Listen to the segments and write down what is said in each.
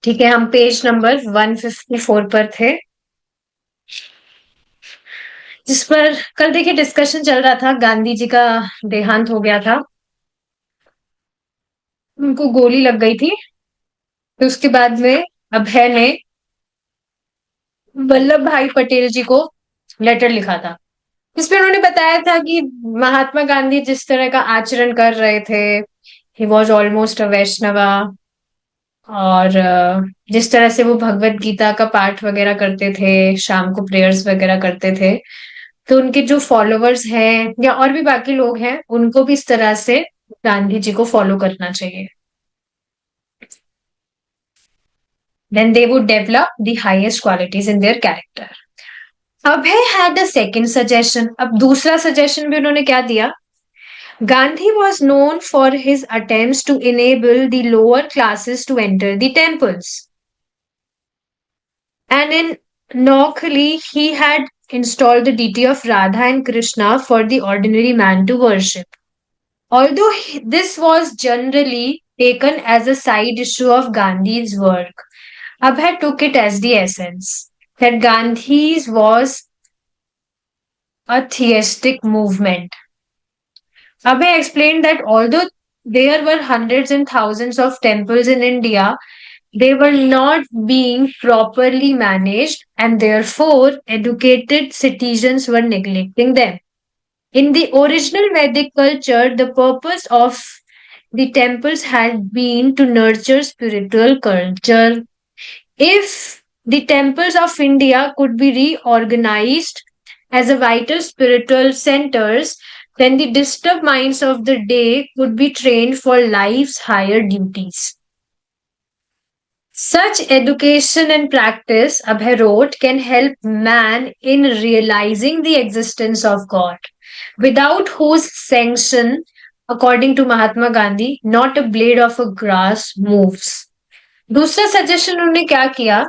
ठीक है, हम पेज नंबर 154 पर थे, जिस पर कल देखिए डिस्कशन चल रहा था। गांधी जी का देहांत हो गया था, उनको गोली लग गई थी। तो उसके बाद में अभय ने वल्लभ भाई पटेल जी को लेटर लिखा था, जिसमें उन्होंने बताया था कि महात्मा गांधी जिस तरह का आचरण कर रहे थे, ही वॉज ऑलमोस्ट अ वैष्णवा। और जिस तरह से वो भगवत गीता का पाठ वगैरह करते थे, शाम को प्रेयर्स वगैरह करते थे, तो उनके जो फॉलोअर्स हैं या और भी बाकी लोग हैं, उनको भी इस तरह से गांधी जी को फॉलो करना चाहिए। Then they would develop the highest qualities in their character. Abhay had a second suggestion. अब दूसरा सजेशन भी उन्होंने क्या दिया? Gandhi was known for his attempts to enable the lower classes to enter the temples. And in Noakhali, he had installed the deity of Radha and Krishna for the ordinary man to worship. Although this was generally taken as a side issue of Gandhi's work, Abhay took it as the essence that Gandhi's was a theistic movement. Abhay explained that although there were hundreds and thousands of temples in India, they were not being properly managed, and therefore educated citizens were neglecting them. In the original Vedic culture, the purpose of the temples had been to nurture spiritual culture. If the temples of India could be reorganized as a vital spiritual centers, then the disturbed minds of the day could be trained for life's higher duties. Such education and practice, Abhay wrote, can help man in realizing the existence of God, without whose sanction, according to Mahatma Gandhi, not a blade of a grass moves. दूसरा suggestion उन्होंने क्या किया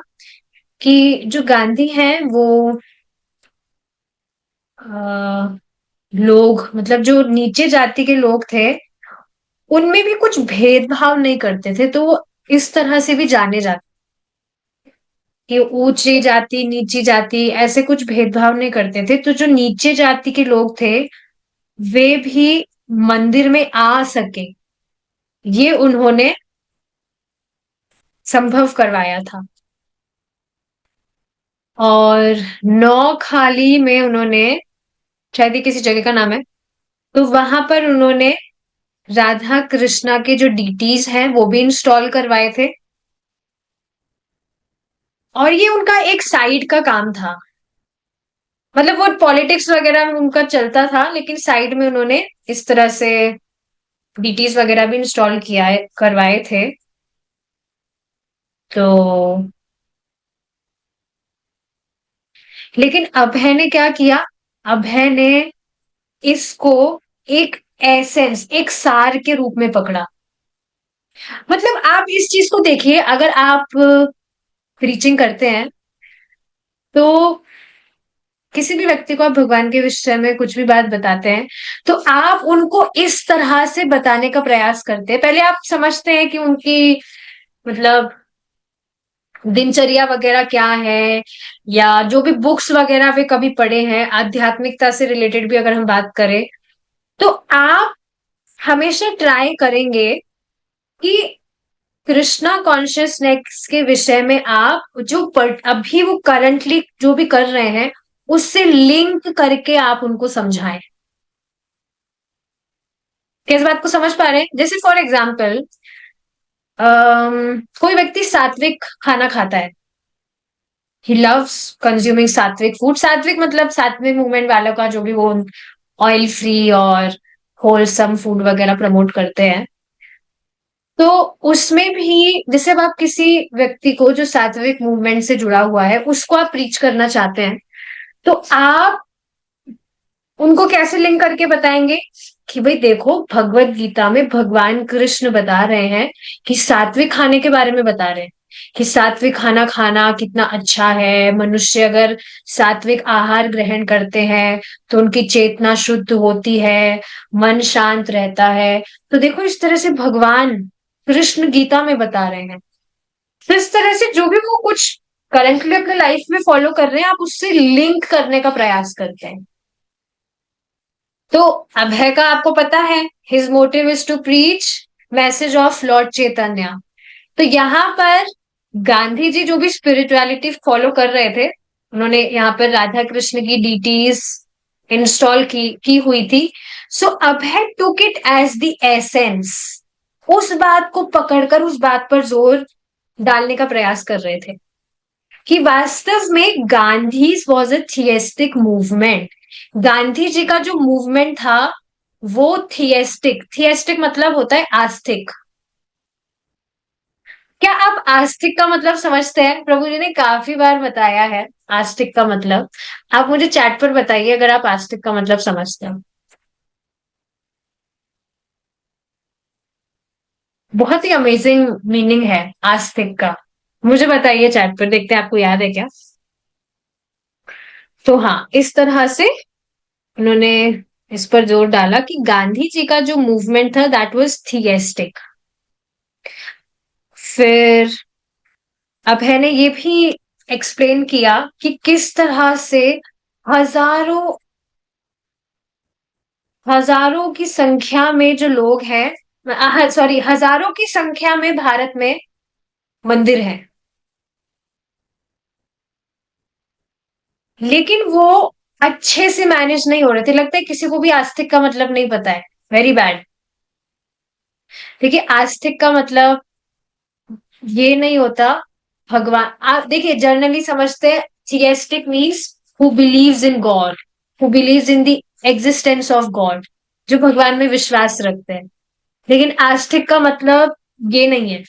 कि जो गांधी हैं वो लोग, मतलब जो नीचे जाति के लोग थे, उनमें भी कुछ भेदभाव नहीं करते थे, तो वो इस तरह से भी जाने जाते कि ऊंची जाति नीची जाति ऐसे कुछ भेदभाव नहीं करते थे। तो जो नीचे जाति के लोग थे वे भी मंदिर में आ सके, ये उन्होंने संभव करवाया था। और नौखाली में उन्होंने, शायद ये किसी जगह का नाम है, तो वहां पर उन्होंने राधा कृष्णा के जो डीटीज हैं वो भी इंस्टॉल करवाए थे। और ये उनका एक साइड का काम था, मतलब वो पॉलिटिक्स वगैरह में उनका चलता था, लेकिन साइड में उन्होंने इस तरह से डीटीज वगैरह भी इंस्टॉल किया है, करवाए थे। तो लेकिन अभय ने क्या किया? अभय ने इसको एक एसेंस, एक सार के रूप में पकड़ा। मतलब आप इस चीज को देखिए, अगर आप प्रीचिंग करते हैं तो किसी भी व्यक्ति को आप भगवान के विषय में कुछ भी बात बताते हैं, तो आप उनको इस तरह से बताने का प्रयास करते हैं। पहले आप समझते हैं कि उनकी, मतलब दिनचर्या वगैरह क्या है, या जो भी बुक्स वगैरह वे कभी पढ़े हैं, आध्यात्मिकता से रिलेटेड भी अगर हम बात करें, तो आप हमेशा ट्राई करेंगे कि कृष्णा कॉन्शियसनेस के विषय में आप जो अभी वो करंटली जो भी कर रहे हैं उससे लिंक करके आप उनको समझाएं। किस बात को समझ पा रहे हैं? जैसे फॉर एग्जाम्पल, कोई व्यक्ति सात्विक खाना खाता है, ही लव्स कंज्यूमिंग सात्विक फूड। सात्विक मतलब सात्विक मूवमेंट वालों का जो भी वो ऑयल फ्री और होलसम फूड वगैरह प्रमोट करते हैं। तो उसमें भी जैसे अब आप किसी व्यक्ति को जो सात्विक मूवमेंट से जुड़ा हुआ है उसको आप रीच करना चाहते हैं, तो आप उनको कैसे लिंक करके बताएंगे कि भाई देखो, भगवत गीता में भगवान कृष्ण बता रहे हैं कि सात्विक खाने के बारे में बता रहे हैं कि सात्विक खाना खाना कितना अच्छा है। मनुष्य अगर सात्विक आहार ग्रहण करते हैं तो उनकी चेतना शुद्ध होती है, मन शांत रहता है। तो देखो, इस तरह से भगवान कृष्ण गीता में बता रहे हैं। तो इस तरह से जो भी वो कुछ करंटली अपने लाइफ में फॉलो कर रहे हैं, आप उससे लिंक करने का प्रयास करते हैं। तो अभय का आपको पता है, his motive is to preach message of lord Chaitanya. तो यहाँ पर गांधी जी जो भी स्पिरिचुअलिटी फॉलो कर रहे थे, उन्होंने यहाँ पर राधा कृष्ण की डीटीज इंस्टॉल की हुई थी। So Abhay took it as the essence, उस बात को पकड़कर उस बात पर जोर डालने का प्रयास कर रहे थे कि वास्तव में Gandhi was a theistic movement. Gandhi ji का जो मूवमेंट था वो थियस्टिक, थियस्टिक मतलब होता है आस्तिक। क्या आप आस्तिक का मतलब समझते हैं? प्रभु जी ने काफी बार बताया है आस्तिक का मतलब। आप मुझे चैट पर बताइए अगर आप आस्तिक का मतलब समझते हो। बहुत ही अमेजिंग मीनिंग है आस्तिक का। मुझे बताइए चैट पर, देखते हैं आपको याद है क्या। तो हाँ, इस तरह से उन्होंने इस पर जोर डाला कि गांधी जी का जो मूवमेंट था दैट वाज थियस्टिक। फिर अभय ने ये भी एक्सप्लेन किया कि किस तरह से हजारों हजारों की संख्या में जो लोग हैं, सॉरी, हजारों की संख्या में भारत में मंदिर हैं, लेकिन वो अच्छे से मैनेज नहीं हो रहे थे। लगता है किसी को भी आस्तिक का मतलब नहीं पता है। Very bad. देखिए, आस्तिक का मतलब ये नहीं होता भगवान। आप देखिए, जर्नली समझते हैं theistic means who believes in God, who believes in the existence of God, जो भगवान में विश्वास रखते हैं। लेकिन आस्तिक का मतलब ये नहीं है।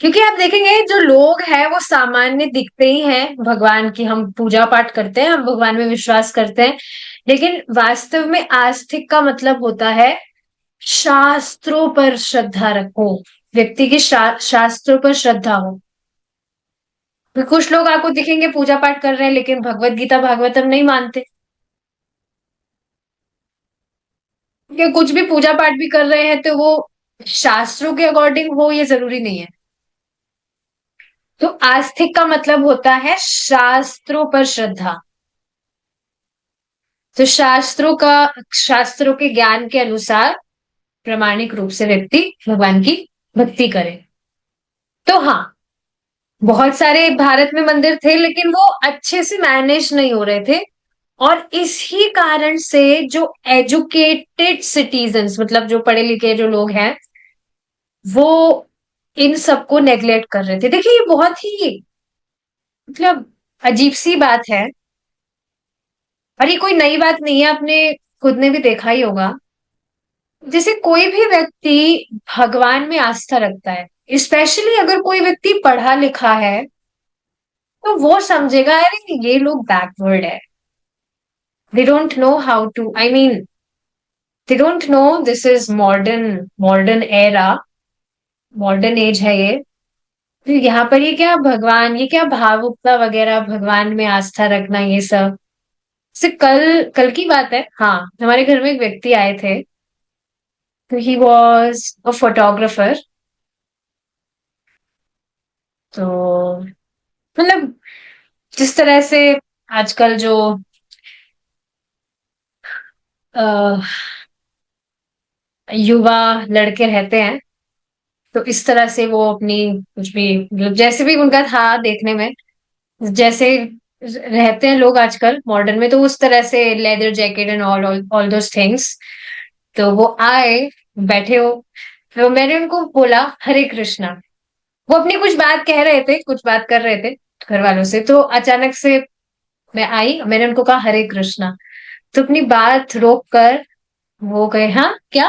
क्योंकि आप देखेंगे जो लोग हैं वो सामान्य दिखते ही हैं, भगवान की हम पूजा पाठ करते हैं, हम भगवान में विश्वास करते हैं, लेकिन वास्तव में आस्तिक का मतलब होता है शास्त्रों पर श्रद्धा रखो, व्यक्ति की शास्त्रों पर श्रद्धा हो। फिर कुछ लोग आपको दिखेंगे पूजा पाठ कर रहे हैं लेकिन भगवत गीता भागवतम नहीं मानते, या कुछ भी पूजा पाठ भी कर रहे हैं तो वो शास्त्रों के अकॉर्डिंग हो ये जरूरी नहीं है। तो आस्तिक का मतलब होता है शास्त्रों पर श्रद्धा। तो शास्त्रों के ज्ञान के अनुसार प्रामाणिक रूप से व्यक्ति भगवान की भक्ति करे। तो हाँ, बहुत सारे भारत में मंदिर थे लेकिन वो अच्छे से मैनेज नहीं हो रहे थे। और इसी कारण से जो एजुकेटेड सिटीजन्स, मतलब जो पढ़े लिखे जो लोग हैं, वो इन सबको नेग्लेक्ट कर रहे थे। देखिए, ये बहुत ही मतलब अजीब सी बात है, और ये कोई नई बात नहीं है, आपने खुद ने भी देखा ही होगा। जैसे कोई भी व्यक्ति भगवान में आस्था रखता है, स्पेशली अगर कोई व्यक्ति पढ़ा लिखा है, तो वो समझेगा अरे ये लोग बैकवर्ड है, they don't know how to, I mean they don't know this is modern, modern era, modern age है ये। तो यहाँ पर ये क्या भगवान, ये क्या भावुकता वगैरह, भगवान में आस्था रखना, ये सब सिर्फ कल कल की बात है। हाँ, हमारे घर में एक व्यक्ति आए थे, तो ही वॉज अ फोटोग्राफर। तो मतलब जिस तरह से आजकल जो अ, युवा लड़के रहते हैं, तो इस तरह से वो अपनी कुछ भी मतलब जैसे भी उनका था देखने में, जैसे रहते हैं लोग आजकल मॉडर्न में, तो उस तरह से leather jacket and all all those things. तो वो आए, बैठे हो, तो मैंने उनको बोला हरे कृष्णा। वो अपनी कुछ बात कह रहे थे, कुछ बात कर रहे थे घर वालों से, तो अचानक से मैं आई, मैंने उनको कहा हरे कृष्णा। तो अपनी बात रोक कर वो कहे हाँ क्या।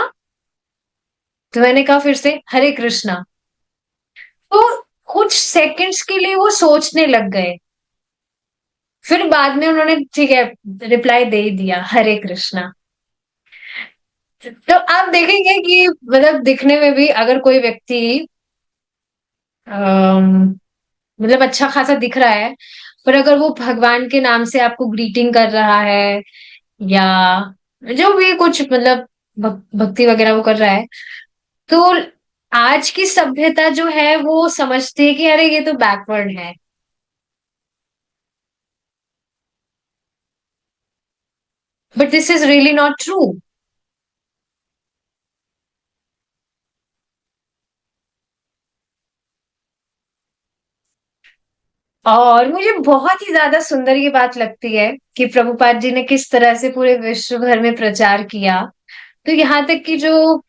तो मैंने कहा फिर से हरे कृष्णा। तो कुछ सेकंड्स के लिए वो सोचने लग गए, फिर बाद में उन्होंने ठीक है रिप्लाई दे ही दिया हरे कृष्णा। तो आप देखेंगे कि मतलब दिखने में भी अगर कोई व्यक्ति मतलब अच्छा खासा दिख रहा है, पर अगर वो भगवान के नाम से आपको ग्रीटिंग कर रहा है, या जो भी कुछ मतलब भक्ति वगैरह वो कर रहा है, तो आज की सभ्यता जो है वो समझती है कि अरे ये तो बैकवर्ड है। But this is really not true. और मुझे बहुत ही ज्यादा सुंदर ये बात लगती है कि प्रभुपाद जी ने किस तरह से पूरे विश्व भर में प्रचार किया। तो यहाँ तक कि जो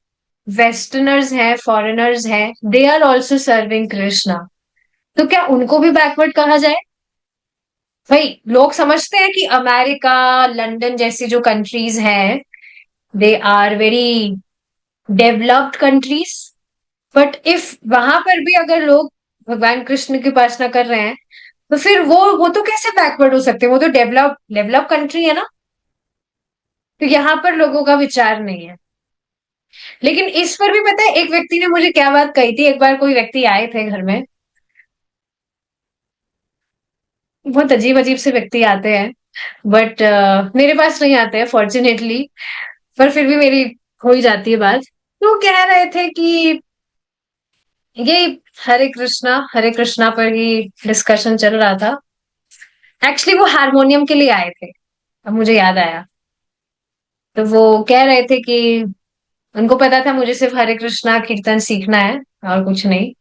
वेस्टर्नर्स हैं, फॉरेनर्स हैं, they are also serving Krishna. तो क्या उनको भी बैकवर्ड कहा जाए? भाई लोग समझते हैं कि अमेरिका, लंदन जैसी जो कंट्रीज हैं, they are very developed countries. But if वहां पर भी अगर लोग भगवान कृष्ण की उपासना कर रहे हैं, तो फिर वो तो कैसे बैकवर्ड हो सकते हैं? वो तो डेवलप डेवलप कंट्री है ना। तो यहाँ पर लोगों का विचार नहीं है। लेकिन इस पर भी पता है एक व्यक्ति ने मुझे क्या बात कही थी। एक बार कोई व्यक्ति आए थे घर में। बहुत अजीब अजीब से व्यक्ति आते हैं, बट मेरे पास नहीं आते हैं फॉर्चुनेटली। पर फिर भी मेरी हो ही जाती है बात। तो वो कह रहे थे कि ये हरे कृष्णा पर ही डिस्कशन चल रहा था। एक्चुअली वो हारमोनियम के लिए आए थे, अब मुझे याद आया। तो वो कह रहे थे कि उनको पता था मुझे सिर्फ हरे कृष्णा कीर्तन सीखना है और कुछ नहीं।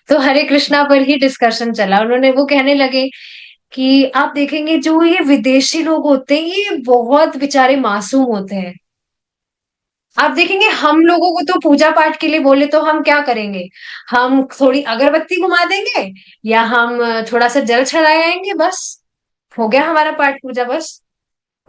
तो हरे कृष्णा पर ही डिस्कशन चला। उन्होंने वो कहने लगे कि आप देखेंगे जो ये विदेशी लोग होते हैं ये बहुत बेचारे मासूम होते हैं। आप देखेंगे हम लोगों को तो पूजा पाठ के लिए बोले तो हम क्या करेंगे? हम थोड़ी अगरबत्ती घुमा देंगे, या हम थोड़ा सा जल चढ़ाए आएंगे, बस हो गया हमारा पाठ पूजा, बस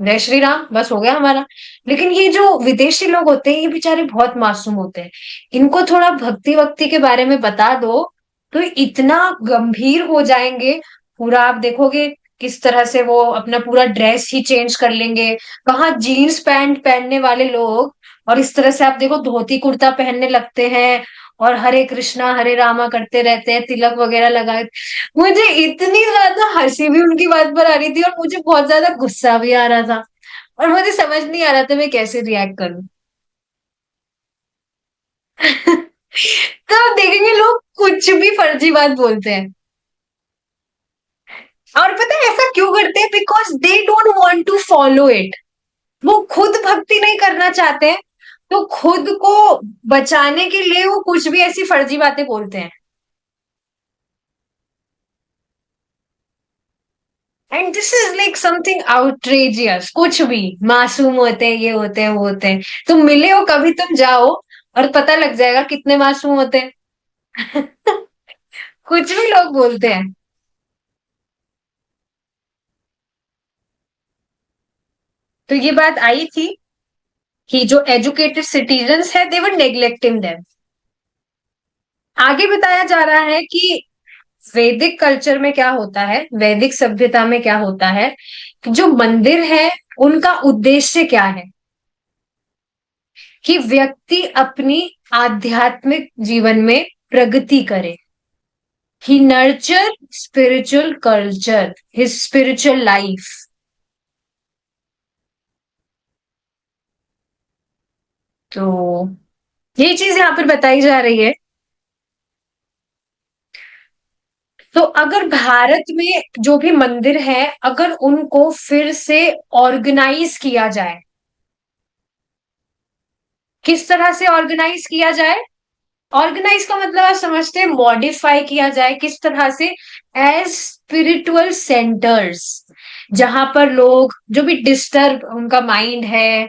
जय श्री राम, बस हो गया हमारा। लेकिन ये जो विदेशी लोग होते हैं ये बेचारे बहुत मासूम होते हैं। इनको थोड़ा भक्ति वक्ति के बारे में बता दो तो इतना गंभीर हो जाएंगे। पूरा आप देखोगे किस तरह से वो अपना पूरा ड्रेस ही चेंज कर लेंगे। कहाँ जीन्स पैंट पहनने वाले लोग, और इस तरह से आप देखो धोती कुर्ता पहनने लगते हैं और हरे कृष्णा हरे रामा करते रहते हैं, तिलक वगैरह लगाए। मुझे इतनी ज्यादा हंसी भी उनकी बात पर आ रही थी और मुझे बहुत ज्यादा गुस्सा भी आ रहा था। और मुझे समझ नहीं आ रहा था मैं कैसे रिएक्ट करूं। तो आप देखेंगे लोग कुछ भी फर्जी बात बोलते हैं। और पता है ऐसा क्यों करते हैं? Because they don't want to follow it. वो खुद भक्ति नहीं करना चाहते हैं, तो खुद को बचाने के लिए वो कुछ भी ऐसी फर्जी बातें बोलते हैं। And this is like something outrageous. कुछ भी मासूम होते हैं, ये होते हैं, वो होते हैं। तुम मिले हो कभी, तुम जाओ और पता लग जाएगा कितने मासूम होते हैं। कुछ भी लोग बोलते हैं। तो ये बात आई थी कि जो एजुकेटेड सिटीजन्स है दे वर नेग्लेक्टिंग देम। आगे बताया जा रहा है कि वैदिक कल्चर में क्या होता है, वैदिक सभ्यता में क्या होता है, कि जो मंदिर है उनका उद्देश्य क्या है? कि व्यक्ति अपनी आध्यात्मिक जीवन में प्रगति करे। He nurture spiritual culture, his spiritual life. तो ये चीज यहाँ पर बताई जा रही है। तो अगर भारत में जो भी मंदिर है अगर उनको फिर से ऑर्गेनाइज किया जाए, किस तरह से ऑर्गेनाइज किया जाए? ऑर्गेनाइज का मतलब आप समझते हैं, मॉडिफाई किया जाए किस तरह से? एज स्पिरिचुअल सेंटर्स, जहां पर लोग जो भी डिस्टर्ब उनका माइंड है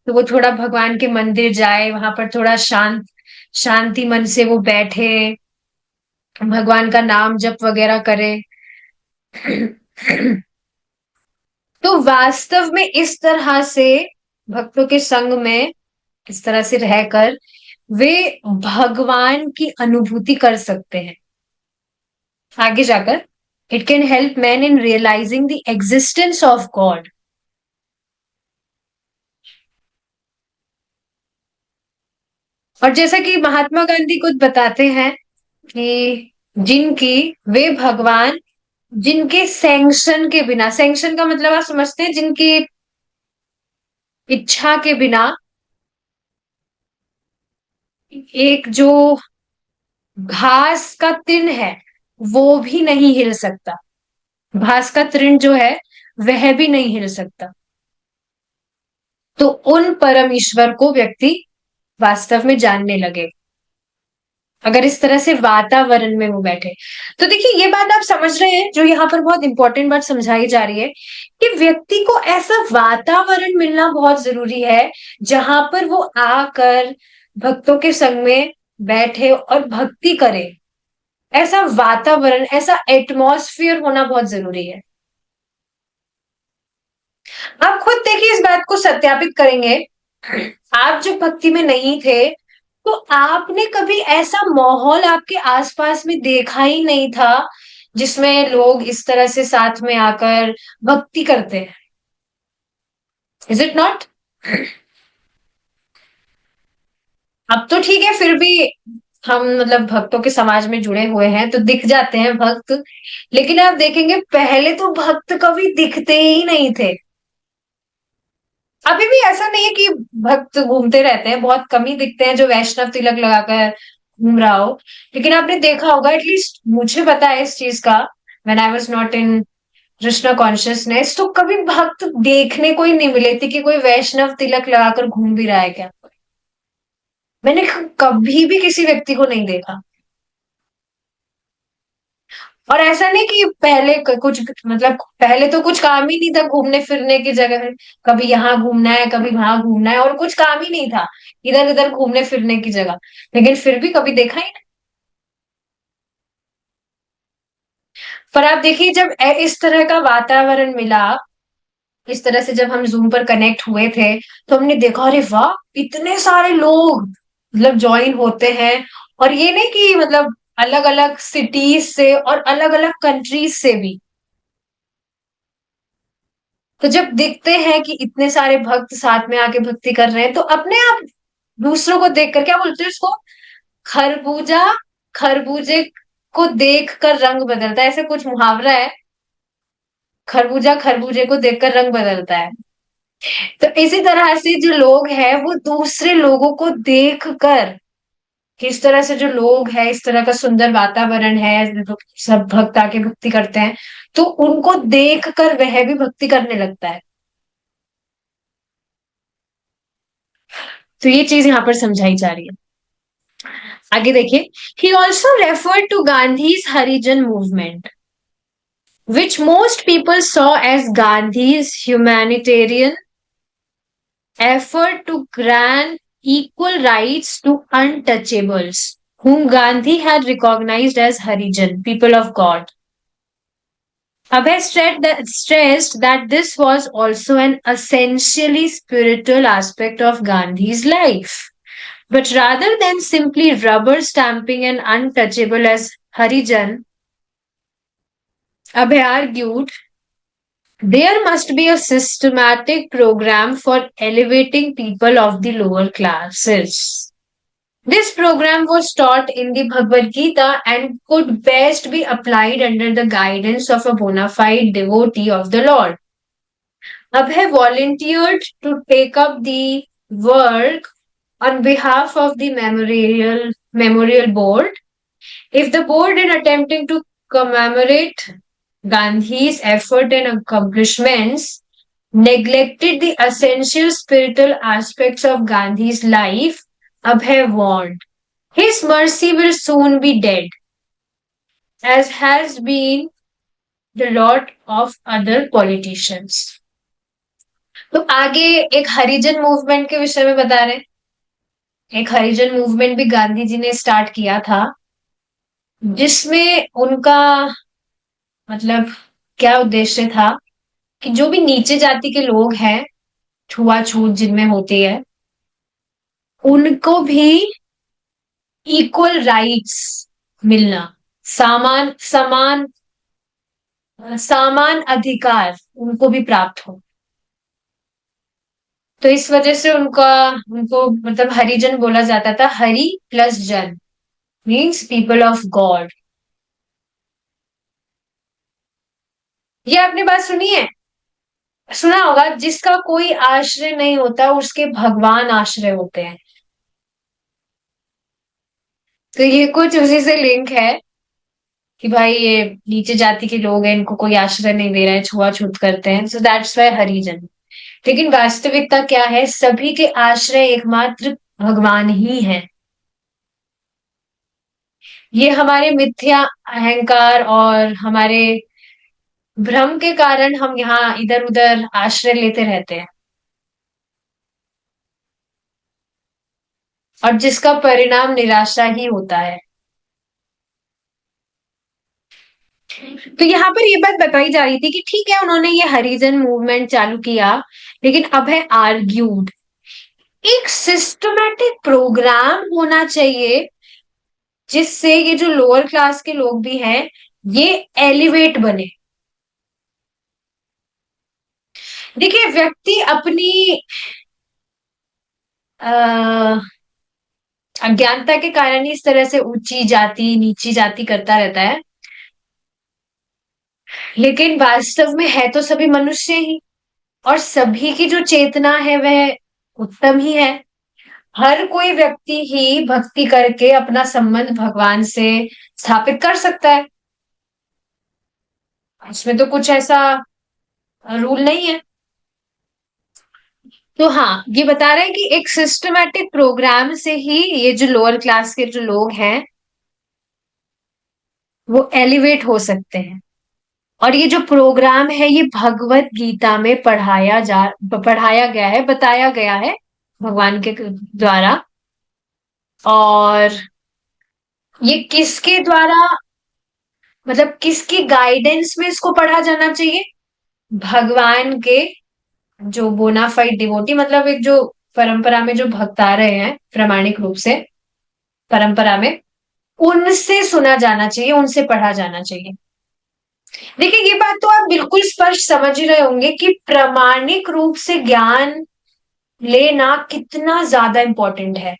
तो वो थोड़ा भगवान के मंदिर जाए, वहां पर थोड़ा शांति मन से वो बैठे, भगवान का नाम जप वगैरह करे। तो वास्तव में इस तरह से भक्तों के संग में इस तरह से रहकर वे भगवान की अनुभूति कर सकते हैं आगे जाकर। It can help man in realizing the existence of God. और जैसा कि महात्मा गांधी खुद बताते हैं कि जिनकी वे भगवान जिनके सैंक्शन के बिना, सैंक्शन का मतलब आप समझते हैं, जिनकी इच्छा के बिना, एक जो घास का तृण है वो भी नहीं हिल सकता, घास का तृण जो है वह भी नहीं हिल सकता। तो उन परम ईश्वर को व्यक्ति वास्तव में जानने लगे, अगर इस तरह से वातावरण में वो बैठे। तो देखिए ये बात आप समझ रहे हैं, जो यहाँ पर बहुत इंपॉर्टेंट बात समझाई जा रही है कि व्यक्ति को ऐसा वातावरण मिलना बहुत जरूरी है जहां पर वो आकर भक्तों के संग में बैठे और भक्ति करे। ऐसा वातावरण, ऐसा एटमॉस्फेयर होना बहुत जरूरी है। आप खुद देखिए, इस बात को सत्यापित करेंगे। आप जब भक्ति में नहीं थे तो आपने कभी ऐसा माहौल आपके आसपास में देखा ही नहीं था जिसमें लोग इस तरह से साथ में आकर भक्ति करते हैं। Is it not? अब तो ठीक है, फिर भी हम मतलब भक्तों के समाज में जुड़े हुए हैं तो दिख जाते हैं भक्त। लेकिन आप देखेंगे पहले तो भक्त कभी दिखते ही नहीं थे। अभी भी ऐसा नहीं है कि भक्त घूमते रहते हैं, बहुत कम ही दिखते हैं जो वैष्णव तिलक लगाकर घूम रहा हो। लेकिन आपने देखा होगा, एटलीस्ट मुझे पता है इस चीज का, when I was not in Krishna consciousness, तो कभी भक्त देखने को ही नहीं मिले थे कि कोई वैष्णव तिलक लगाकर घूम भी रहा है क्या। मैंने कभी भी किसी व्यक्ति को नहीं देखा। और ऐसा नहीं कि पहले कुछ मतलब पहले तो कुछ काम ही नहीं था घूमने फिरने की जगह, कभी यहाँ घूमना है कभी वहां घूमना है, और कुछ काम ही नहीं था इधर उधर घूमने फिरने की जगह, लेकिन फिर भी कभी देखा ही नहीं। पर आप देखिए जब इस तरह का वातावरण मिला, इस तरह से जब हम जूम पर कनेक्ट हुए थे, तो हमने देखा अरे वाह, इतने सारे लोग मतलब ज्वाइन होते हैं। और ये नहीं कि मतलब अलग अलग सिटीज से और अलग अलग कंट्रीज से भी। तो जब दिखते हैं कि इतने सारे भक्त साथ में आके भक्ति कर रहे हैं, तो अपने आप दूसरों को देखकर, क्या बोलते हैं उसको, खरबूजा खरबूजे को देख कर रंग बदलता है, ऐसे कुछ मुहावरा है। खरबूजा खरबूजे को देखकर रंग बदलता है। तो इसी तरह से जो लोग हैं वो दूसरे लोगों को देख कर, किस तरह से जो लोग हैं, इस तरह का सुंदर वातावरण है, सब भक्त आके भक्ति करते हैं, तो उनको देख कर वह भी भक्ति करने लगता है। तो ये चीज यहाँ पर समझाई जा रही है। आगे देखिए, he also referred to Gandhi's Harijan movement, which most people saw as Gandhi's humanitarian effort to grant equal rights to untouchables, whom Gandhi had recognized as Harijan, people of God. Abhay stressed that this was also an essentially spiritual aspect of Gandhi's life. But rather than simply rubber stamping an untouchable as Harijan, Abhay argued there must be a systematic program for elevating people of the lower classes. This program was taught in the Bhagavad Gita and could best be applied under the guidance of a bona fide devotee of the Lord. Abhay volunteered to take up the work on behalf of the memorial board. If the board, in attempting to commemorate Gandhi's effort and accomplishments, neglected the essential spiritual aspects of Gandhi's life, Abhay warned, his mercy will soon be dead, as has been the lot of other politicians. तो आगे एक हरिजन movement के विषय में बता रहे हैं। एक हरिजन मूवमेंट भी गांधी जी ने स्टार्ट किया था, जिसमें उनका मतलब क्या उद्देश्य था कि जो भी नीचे जाति के लोग हैं, छुआछूत जिनमें होती है, उनको भी इक्वल राइट्स मिलना, सामान समान सामान अधिकार उनको भी प्राप्त हो। तो इस वजह से उनको मतलब हरिजन बोला जाता था। हरि प्लस जन मीन्स पीपल ऑफ गॉड। ये आपने बात सुनी है, सुना होगा, जिसका कोई आश्रय नहीं होता उसके भगवान आश्रय होते हैं। तो ये कुछ उसी से लिंक है कि भाई ये नीचे जाति के लोग हैं, इनको कोई आश्रय नहीं दे रहा है, छुआछूत करते हैं, सो दैट्स वाई हरिजन। लेकिन वास्तविकता क्या है? सभी के आश्रय एकमात्र भगवान ही है। ये हमारे मिथ्या अहंकार और हमारे भ्रम के कारण हम यहाँ इधर उधर आश्रय लेते रहते हैं, और जिसका परिणाम निराशा ही होता है। तो यहाँ पर ये बात बताई जा रही थी कि ठीक है, उन्होंने ये हरिजन मूवमेंट चालू किया, लेकिन अब है आर्ग्यूड एक सिस्टमेटिक प्रोग्राम होना चाहिए जिससे ये जो लोअर क्लास के लोग भी हैं ये एलिवेट बने। देखिए, व्यक्ति अपनी अ, अज्ञानता के कारण ही इस तरह से ऊंची जाति नीची जाति करता रहता है, लेकिन वास्तव में है तो सभी मनुष्य ही, और सभी की जो चेतना है वह उत्तम ही है। हर कोई व्यक्ति ही भक्ति करके अपना संबंध भगवान से स्थापित कर सकता है। इसमें तो कुछ ऐसा रूल नहीं है। तो हाँ, ये बता रहा है कि एक सिस्टमेटिक प्रोग्राम से ही ये जो लोअर क्लास के जो लोग हैं वो एलिवेट हो सकते हैं। और ये जो प्रोग्राम है ये भगवत गीता में पढ़ाया गया है, बताया गया है भगवान के द्वारा। और ये किसके द्वारा, मतलब किसकी गाइडेंस में इसको पढ़ा जाना चाहिए? भगवान के जो बोनाफाइड डिवोटी, मतलब एक जो परंपरा में जो भक्त आ रहे हैं प्रामाणिक रूप से परंपरा में, उनसे सुना जाना चाहिए, उनसे पढ़ा जाना चाहिए। देखिए, ये बात तो आप बिल्कुल स्पष्ट समझ ही रहे होंगे कि प्रामाणिक रूप से ज्ञान लेना कितना ज्यादा इंपॉर्टेंट है।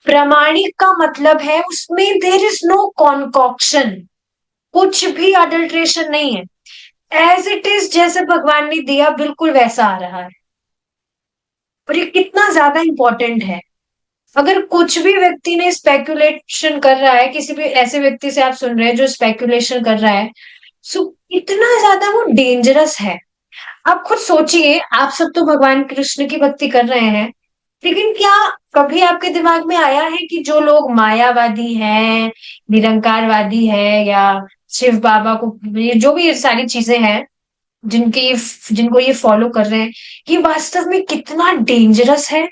प्रामाणिक का मतलब है उसमें देर इज नो कॉन्कॉक्शन, कुछ भी अडल्ट्रेशन नहीं है। एज इट इज, जैसे भगवान ने दिया बिल्कुल वैसा आ रहा है। और ये कितना ज्यादा इंपॉर्टेंट है। अगर कुछ भी व्यक्ति ने स्पेकुलेशन कर रहा है, किसी भी ऐसे व्यक्ति से आप सुन रहे हैं जो स्पेकुलेशन कर रहा है, सो इतना ज्यादा वो डेंजरस है। आप खुद सोचिए, आप सब तो भगवान कृष्ण की भक्ति कर रहे हैं, लेकिन क्या कभी आपके दिमाग में आया है कि जो लोग मायावादी हैं, निरंकारवादी है, या शिव बाबा को, ये जो भी ये सारी चीजें हैं जिनकी जिनको ये फॉलो कर रहे हैं, ये वास्तव में कितना डेंजरस है?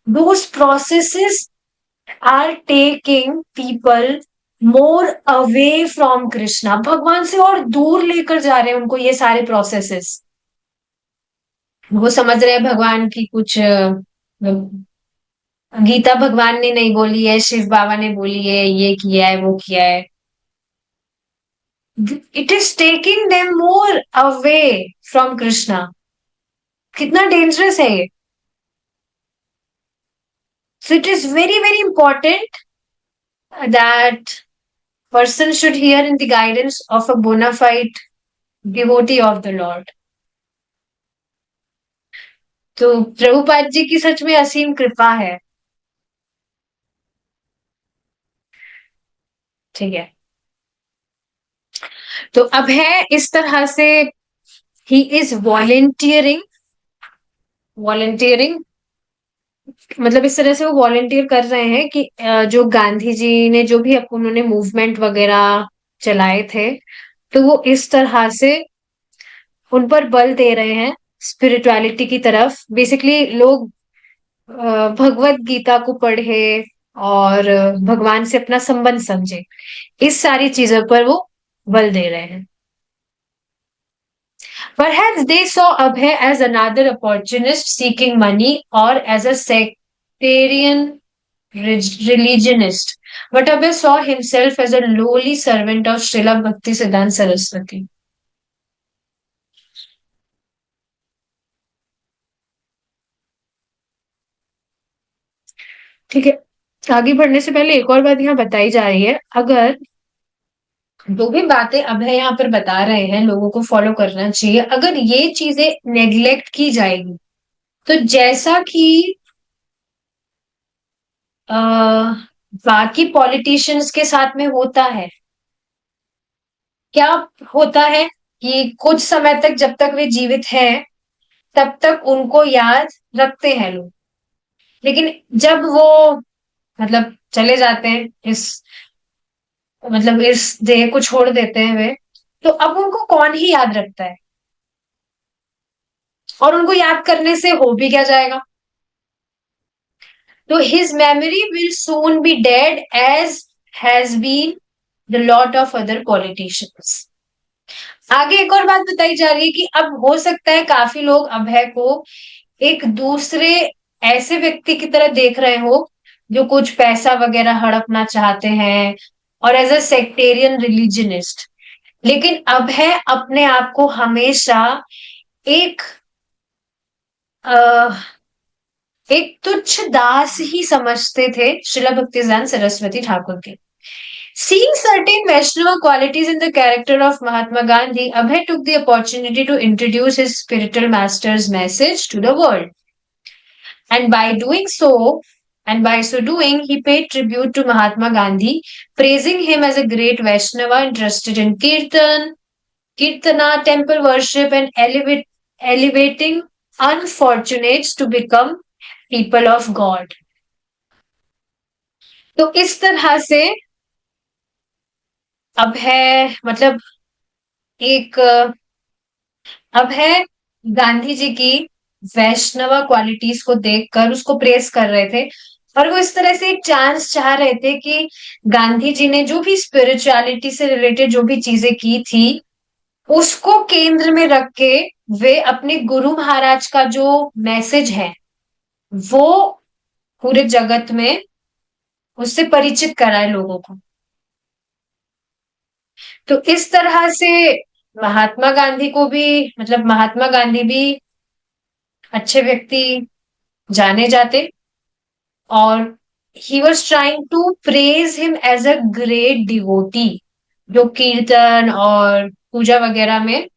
Those processes are taking people more away from Krishna, भगवान से और दूर लेकर जा रहे हैं उनको ये सारे प्रोसेसेस। वो समझ रहे हैं भगवान की कुछ गीता भगवान ने नहीं बोली है, शिव बाबा ने बोली है, ये किया है वो किया है। It is taking them more away from Krishna. कितना डेंजरस है ये। So it is very very important that person should hear in the guidance of a bona fide devotee of the Lord। तो प्रभुपाद जी की सच में असीम कृपा है। ठीक है, तो अब है इस तरह से ही इज वॉलेंटियरिंग, वॉलेंटियरिंग मतलब इस तरह से वो वॉलेंटियर कर रहे हैं कि जो गांधी जी ने जो भी उन्होंने मूवमेंट वगैरह चलाए थे, तो वो इस तरह से उन पर बल दे रहे हैं स्पिरिचुअलिटी की तरफ। बेसिकली लोग भगवत गीता को पढ़े और भगवान से अपना संबंध समझे, इस सारी चीजों पर वो बल दे रहे हैं। Perhaps they saw Abhay as another opportunist seeking money or as a sectarian religionist. But Abhay saw himself as a lowly servant of Srila Bhakti Siddhanta Saraswati. ठीक है, आगे बढ़ने से पहले एक और बात यहाँ बताई जा रही है। अगर जो भी बातें अभय यहाँ पर बता रहे हैं लोगों को फॉलो करना चाहिए, अगर ये चीजें नेग्लेक्ट की जाएगी, तो जैसा कि बाकी पॉलिटिशियंस के साथ में होता है क्या? होता है कि कुछ समय तक जब तक वे जीवित हैं तब तक उनको याद रखते हैं लोग, लेकिन जब वो मतलब चले जाते हैं इस मतलब इस देह को छोड़ देते हैं वे, तो अब उनको कौन ही याद रखता है? और उनको याद करने से हो भी क्या जाएगा? तो his memory will soon be dead as has been the lot of other politicians. आगे एक और बात बताई जा रही है कि अब हो सकता है काफी लोग अभय को एक दूसरे ऐसे व्यक्ति की तरह देख रहे हो जो कुछ पैसा वगैरह हड़पना चाहते हैं, और एज अ सेक्टेरियन रिलीजनिस्ट। लेकिन अभय अपने आप को हमेशा एक एक तुच्छ दास ही समझते थे श्रीला भक्तिदान सरस्वती ठाकुर के। Seeing certain Vaishnava qualities in the character of Mahatma Gandhi, Abhay took the opportunity to introduce his spiritual master's message to the world. And by doing so, and by so doing, he paid tribute to Mahatma Gandhi, praising him as a great Vaishnava interested in Kirtana, temple worship, and elevating unfortunates to become people of God. तो इस तरह से अब है मतलब एक अब है गांधी जी की वैष्णवा क्वालिटीज को देखकर उसको प्रेस कर रहे थे, और वो इस तरह से एक चांस चाह रहे थे कि गांधी जी ने जो भी स्पिरिचुअलिटी से रिलेटेड जो भी चीजें की थी उसको केंद्र में रख के वे अपने गुरु महाराज का जो मैसेज है वो पूरे जगत में उससे परिचित कराए लोगों को। तो इस तरह से महात्मा गांधी को भी मतलब महात्मा गांधी भी अच्छे व्यक्ति जाने जाते, और he was trying to praise him as a great devotee जो कीर्तन और पूजा वगैरह में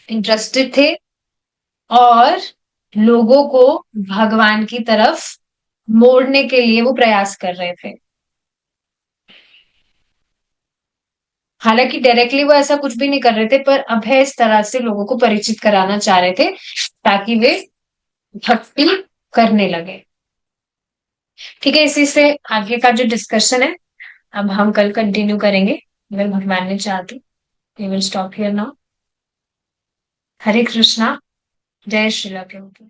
इंटरेस्टेड थे, और लोगों को भगवान की तरफ मोड़ने के लिए वो प्रयास कर रहे थे। हालांकि डायरेक्टली वो ऐसा कुछ भी नहीं कर रहे थे, पर अभय इस तरह से लोगों को परिचित कराना चाह रहे थे ताकि वे भक्ति करने लगे। ठीक है, इसी से आगे का जो डिस्कशन है अब हम कल कंटिन्यू करेंगे अगर भगवान ने चाहा तो। We will stop here now. Hare Krishna. जय श्री प्रभु।